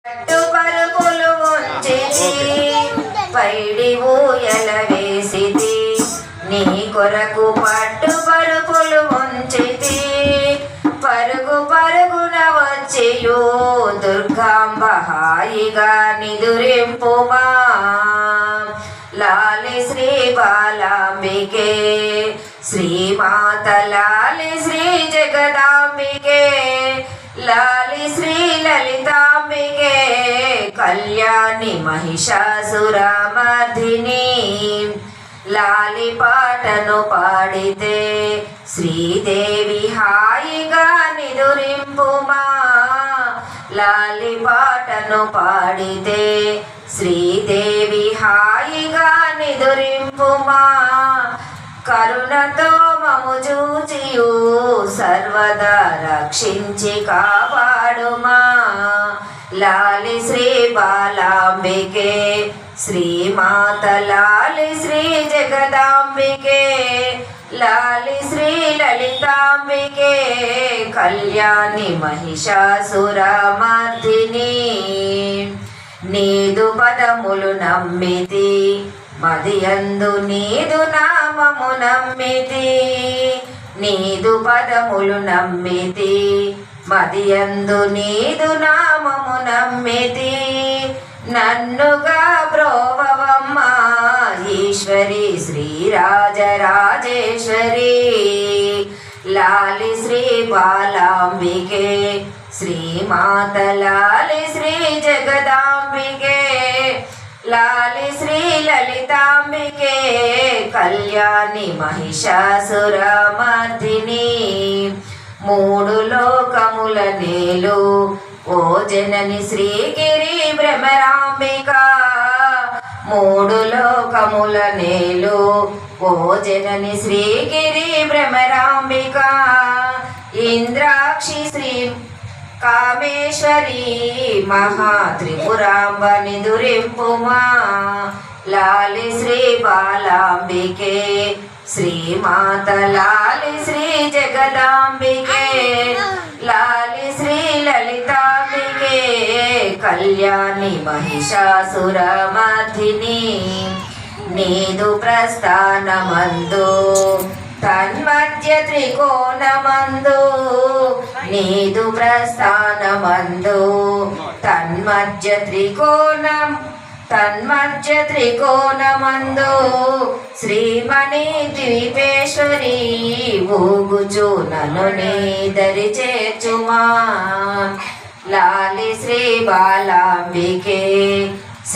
పట్టు పరుపులు ఉంచితి పైడి ఊయల వేసితి నీ కొరకు పట్టు పరుపులు ఉంచితి పరుగు పరుగున వచ్చియు దుర్గాంబ హాయిగా నిదురింపుమా లాలి శ్రీ బాలాంబికే శ్రీమాత లాలి శ్రీ జగదాంబికే లాలి శ్రీ లలితాంబికే కళ్యాణి మహిషాసురమర్ధిని లాలి పాటను పాడితే శ్రీదేవి హాయిగా నిదురింపుమా లాలి పాటను పాడితే శ్రీదేవి హాయిగా నిదురింపుమా కరుణతో మము చూచియు సర్వదా రక్షించి కాపాడుమా లాలి శ్రీ బాలాంబికే శ్రీమాత లాలి శ్రీ జగదాంబికే లాలి శ్రీ లలితాంబికే కళ్యాణి మహిషాసురమర్ధిని నీదు పదములు నమ్మితి మదియందు నీదు నామము నమ్మితి నీదు పదములు నమ్మితి మదియందు నీదు నామము నమ్మితి నన్నుగా బ్రోవవమ్మ ఈశ్వరి శ్రీరాజరాజేశ్వరి లాలి శ్రీ బాలాంబికే శ్రీమాత లాలి శ్రీ జగదాంబికే లాలి శ్రీ లలితాంబికే కళ్యాణి మహిషాసురమర్ధిని మూడు లోకముల నేలు ఓ జనని శ్రీగిరి భ్రమరాంబిక మూడు లోకముల నేలు ఓ జనని శ్రీగిరి భ్రమరాంబిక ఇంద్రాక్షి శ్రీ కామేశ్వరి మహాత్రిపురాంబ నిదురింపుమా లాలి శ్రీ బాలాంబికే శ్రీమాత లాలి శ్రీ జగదాంబికే లాలి శ్రీ లలితాంబికే కళ్యాణి మహిషాసురమర్ధిని నీదు ప్రస్థానమందు తన్మధ్య త్రికోణమందు నీదు ప్రస్థానమందు తన్మధ్య త్రికోణమందు శ్రీమణి ద్వీపేశ్వరి ఊగుచు నన్ను నీ దరి చేర్చుమా లాలి శ్రీ బాలాంబికే